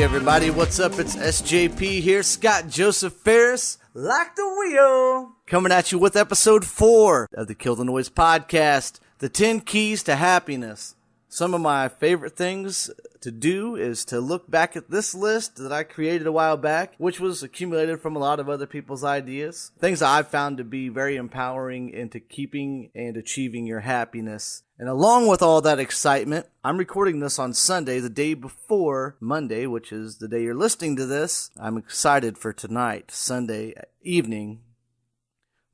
everybody, what's up? It's SJP here, Scott Joseph Phares, like the wheel, coming at you with episode 4 of the Kill the Noise podcast, the 10 Keys to Happiness. Some of my favorite things to do is to look back at this list that I created a while back, which was accumulated from a lot of other people's ideas. Things that I've found to be very empowering into keeping and achieving your happiness. And along with all that excitement, I'm recording this on Sunday, the day before Monday, which is the day you're listening to this. I'm excited for tonight, Sunday evening.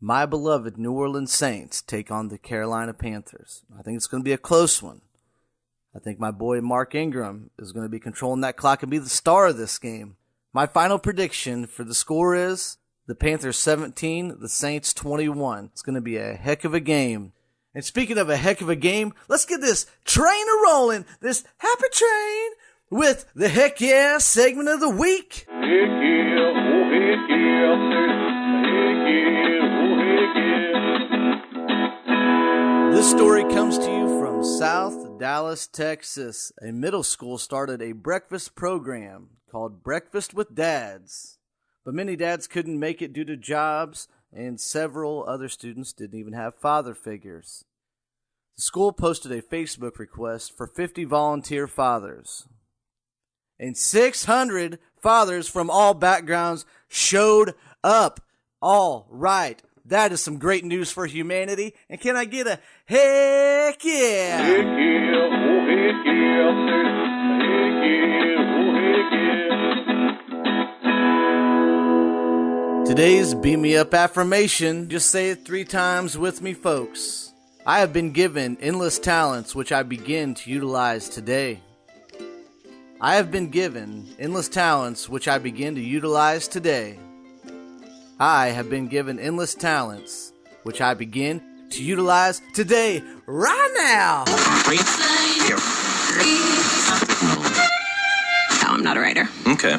My beloved New Orleans Saints take on the Carolina Panthers. I think it's going to be a close one. I think my boy Mark Ingram is going to be controlling that clock and be the star of this game. My final prediction for the score is the Panthers 17, the Saints 21. It's going to be a heck of a game. And speaking of a heck of a game, let's get this train a-rolling, this happy train, with the Heck Yeah segment of the week. Heck yeah, oh heck yeah, heck yeah, oh heck yeah. This story comes to you from South Dallas, Texas. A middle school started a breakfast program called Breakfast with Dads. But many dads couldn't make it due to jobs, and several other students didn't even have father figures. The school posted a Facebook request for 50 volunteer fathers. And 600 fathers from all backgrounds showed up. All right. That is some great news for humanity. And can I get a heck yeah? Heck yeah, oh heck yeah, heck yeah, oh heck yeah. Today's Beam Me Up affirmation, just say it 3 times with me, folks. I have been given endless talents which I begin to utilize today. I have been given endless talents which I begin to utilize today. I have been given endless talents, which I begin to utilize today, right now. No, I'm not a writer. Okay.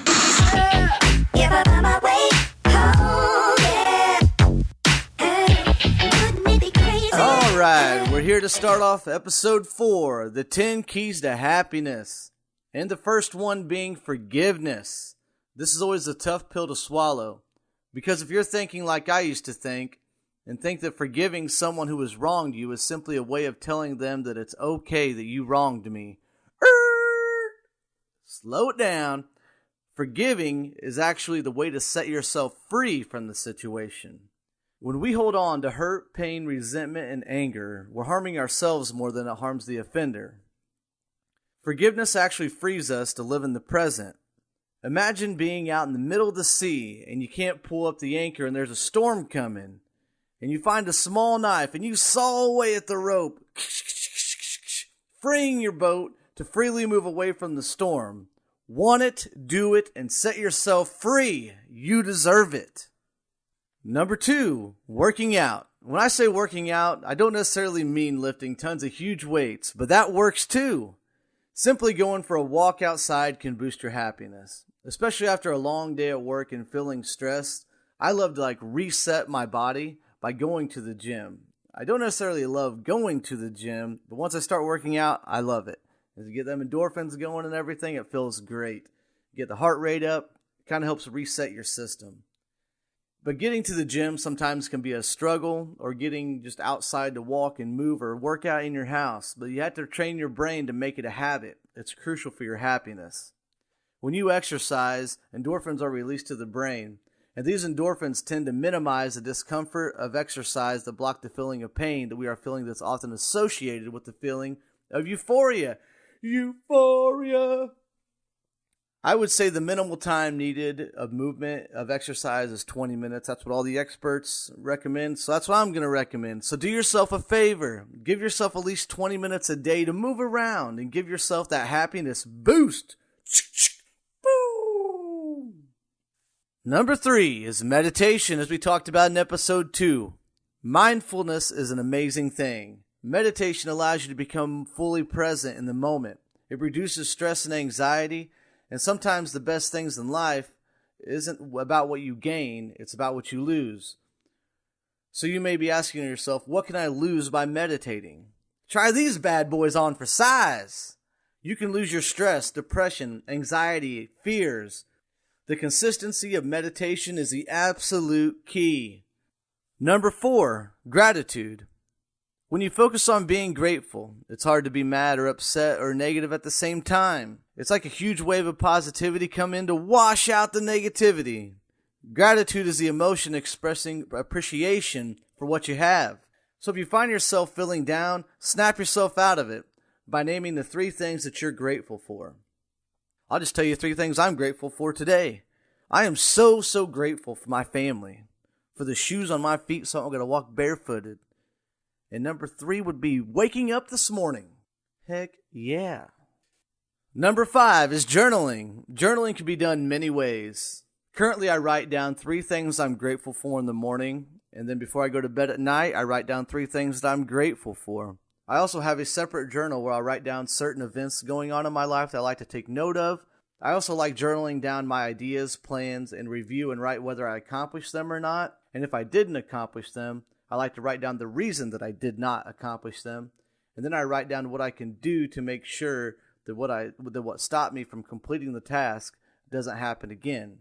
All right, we're here to start off episode 4, the 10 Keys to Happiness. And the first one being forgiveness. This is always a tough pill to swallow. Because if you're thinking like I used to think, and think that forgiving someone who has wronged you is simply a way of telling them that it's okay that you wronged me. Slow it down. Forgiving is actually the way to set yourself free from the situation. When we hold on to hurt, pain, resentment, and anger, we're harming ourselves more than it harms the offender. Forgiveness actually frees us to live in the present. Imagine being out in the middle of the sea and you can't pull up the anchor and there's a storm coming. And you find a small knife and you saw away at the rope, freeing your boat to freely move away from the storm. Want it, do it, and set yourself free. You deserve it. Number 2, working out. When I say working out, I don't necessarily mean lifting tons of huge weights, but that works too. Simply going for a walk outside can boost your happiness. Especially after a long day at work and feeling stressed, I love to reset my body by going to the gym. I don't necessarily love going to the gym, but once I start working out, I love it. As you get them endorphins going and everything, it feels great. You get the heart rate up, it kind of helps reset your system. But getting to the gym sometimes can be a struggle, or getting just outside to walk and move or work out in your house. But you have to train your brain to make it a habit. It's crucial for your happiness. When you exercise, endorphins are released to the brain, and these endorphins tend to minimize the discomfort of exercise that block the feeling of pain that we are feeling that's often associated with the feeling of euphoria. Euphoria! I would say the minimal time needed of movement, of exercise is 20 minutes. That's what all the experts recommend, so that's what I'm going to recommend. So do yourself a favor. Give yourself at least 20 minutes a day to move around and give yourself that happiness boost. Number 3 is meditation, as we talked about in episode 2. Mindfulness is an amazing thing. Meditation allows you to become fully present in the moment. It reduces stress and anxiety, and sometimes the best things in life isn't about what you gain, it's about what you lose. So you may be asking yourself, what can I lose by meditating? Try these bad boys on for size. You can lose your stress, depression, anxiety, fears. The consistency of meditation is the absolute key. Number 4, gratitude. When you focus on being grateful, it's hard to be mad or upset or negative at the same time. It's like a huge wave of positivity come in to wash out the negativity. Gratitude is the emotion expressing appreciation for what you have. So if you find yourself feeling down, snap yourself out of it by naming the 3 things that you're grateful for. I'll just tell you 3 things I'm grateful for today. I am so grateful for my family, for the shoes on my feet so I'm going to walk barefooted. And number 3 would be waking up this morning. Heck yeah. Number 5 is journaling. Journaling can be done many ways. Currently, I write down 3 things I'm grateful for in the morning, and then before I go to bed at night, I write down 3 things that I'm grateful for. I also have a separate journal where I write down certain events going on in my life that I like to take note of. I also like journaling down my ideas, plans, and review and write whether I accomplished them or not. And if I didn't accomplish them, I like to write down the reason that I did not accomplish them. And then I write down what I can do to make sure that what stopped me from completing the task doesn't happen again.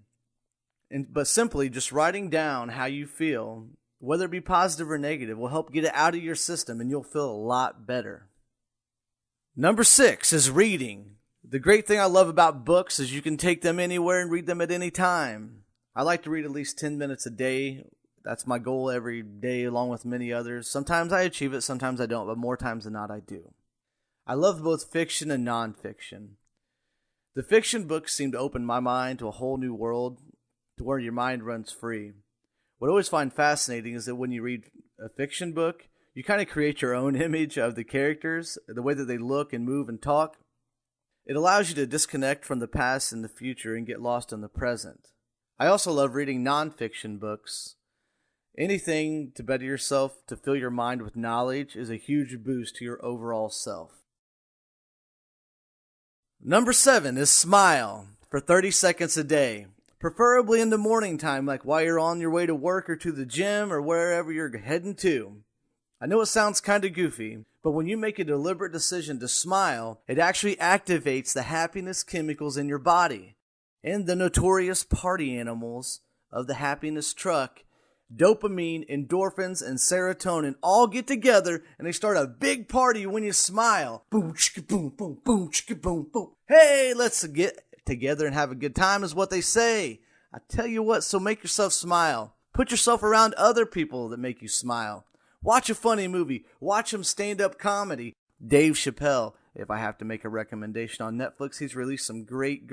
But simply just writing down how you feel, whether it be positive or negative, will help get it out of your system and you'll feel a lot better. Number 6 is reading. The great thing I love about books is you can take them anywhere and read them at any time. I like to read at least 10 minutes a day. That's my goal every day, along with many others. Sometimes I achieve it, sometimes I don't, but more times than not I do. I love both fiction and nonfiction. The fiction books seem to open my mind to a whole new world, to where your mind runs free. What I always find fascinating is that when you read a fiction book, you kind of create your own image of the characters, the way that they look and move and talk. It allows you to disconnect from the past and the future and get lost in the present. I also love reading nonfiction books. Anything to better yourself, to fill your mind with knowledge, is a huge boost to your overall self. Number 7 is smile for 30 seconds a day. Preferably in the morning time, like while you're on your way to work or to the gym or wherever you're heading to. I know it sounds kind of goofy, but when you make a deliberate decision to smile, it actually activates the happiness chemicals in your body. And the notorious party animals of the happiness truck, dopamine, endorphins, and serotonin all get together and they start a big party when you smile. Boom, chicka, boom, boom, boom, chicka, boom, boom. Hey, let's get together and have a good time is what they say. I tell you what, so make yourself smile. Put yourself around other people that make you smile. Watch a funny movie. Watch some stand-up comedy. Dave Chappelle, if I have to make a recommendation on Netflix, he's released some great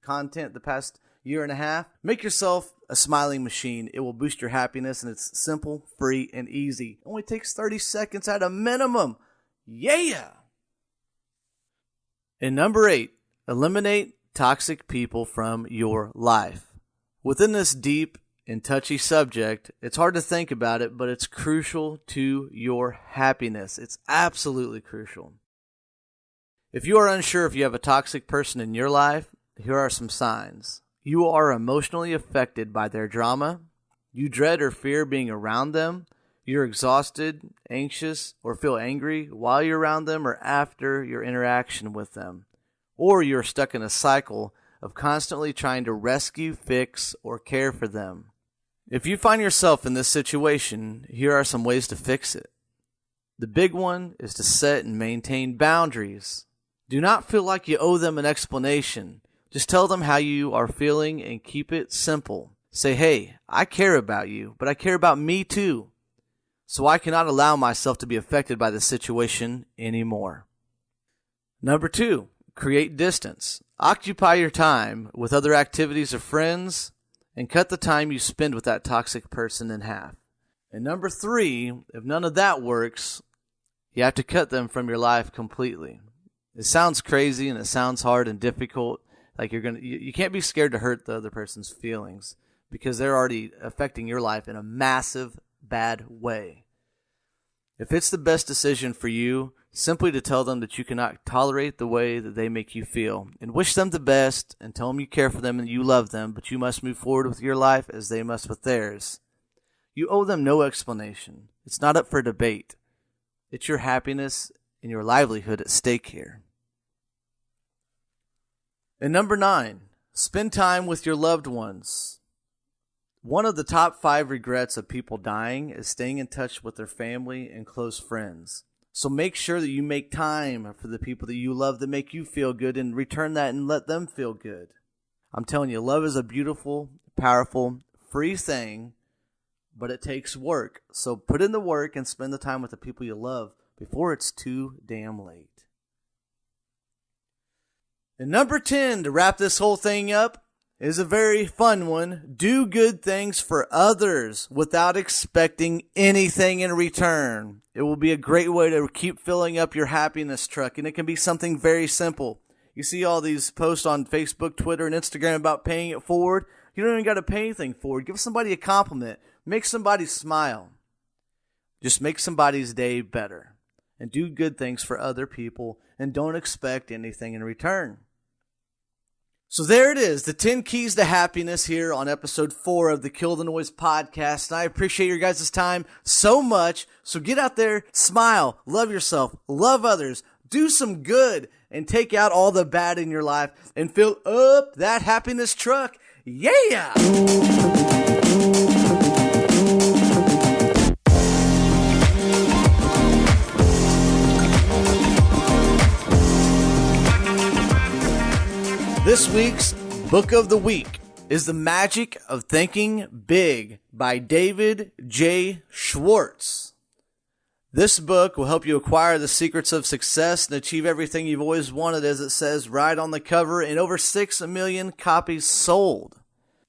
content the past year and a half. Make yourself a smiling machine. It will boost your happiness, and it's simple, free, and easy. It only takes 30 seconds at a minimum. Yeah! And number 8, eliminate toxic people from your life. Within this deep and touchy subject, it's hard to think about it, but it's crucial to your happiness. It's absolutely crucial. If you are unsure if you have a toxic person in your life, here are some signs. You are emotionally affected by their drama. You dread or fear being around them. You're exhausted, anxious, or feel angry while you're around them or after your interaction with them. Or you're stuck in a cycle of constantly trying to rescue, fix, or care for them. If you find yourself in this situation, here are some ways to fix it. The big one is to set and maintain boundaries. Do not feel like you owe them an explanation. Just tell them how you are feeling and keep it simple. Say, hey, I care about you, but I care about me too. So I cannot allow myself to be affected by the situation anymore. Number 2. Create distance. Occupy your time with other activities or friends and cut the time you spend with that toxic person in half. And number 3, if none of that works, you have to cut them from your life completely. It sounds crazy and it sounds hard and difficult. Like you can't be scared to hurt the other person's feelings because they're already affecting your life in a massive, bad way. If it's the best decision for you, simply to tell them that you cannot tolerate the way that they make you feel and wish them the best and tell them you care for them and you love them, but you must move forward with your life as they must with theirs. You owe them no explanation. It's not up for debate. It's your happiness and your livelihood at stake here. And number 9, spend time with your loved ones. One of the top 5 regrets of people dying is staying in touch with their family and close friends. So make sure that you make time for the people that you love that make you feel good and return that and let them feel good. I'm telling you, love is a beautiful, powerful, free thing, but it takes work. So put in the work and spend the time with the people you love before it's too damn late. And number 10, to wrap this whole thing up, is a very fun one. Do good things for others without expecting anything in return. It will be a great way to keep filling up your happiness truck, and it can be something very simple. You see all these posts on Facebook, Twitter, and Instagram about paying it forward. You don't even got to pay anything forward. Give somebody a compliment. Make somebody smile. Just make somebody's day better. And do good things for other people, and don't expect anything in return. So there it is, the 10 keys to happiness here on episode 4 of the Kill the Noise podcast. And I appreciate your guys' time so much. So get out there, smile, love yourself, love others, do some good, and take out all the bad in your life and fill up that happiness truck. Yeah! This week's Book of the Week is The Magic of Thinking Big by David J. Schwartz. This book will help you acquire the secrets of success and achieve everything you've always wanted, as it says right on the cover, and over 6 million copies sold.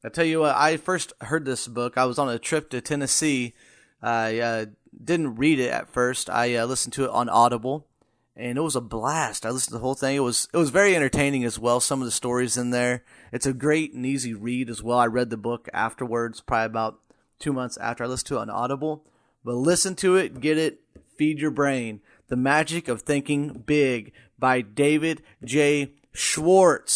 I tell you what, I first heard this book. I was on a trip to Tennessee. I didn't read it at first. I listened to it on Audible. And it was a blast. I listened to the whole thing. It was very entertaining as well. Some of the stories in there. It's a great and easy read as well. I read the book afterwards, probably about 2 months after I listened to it on Audible. But listen to it, get it, feed your brain. The Magic of Thinking Big by David J. Schwartz.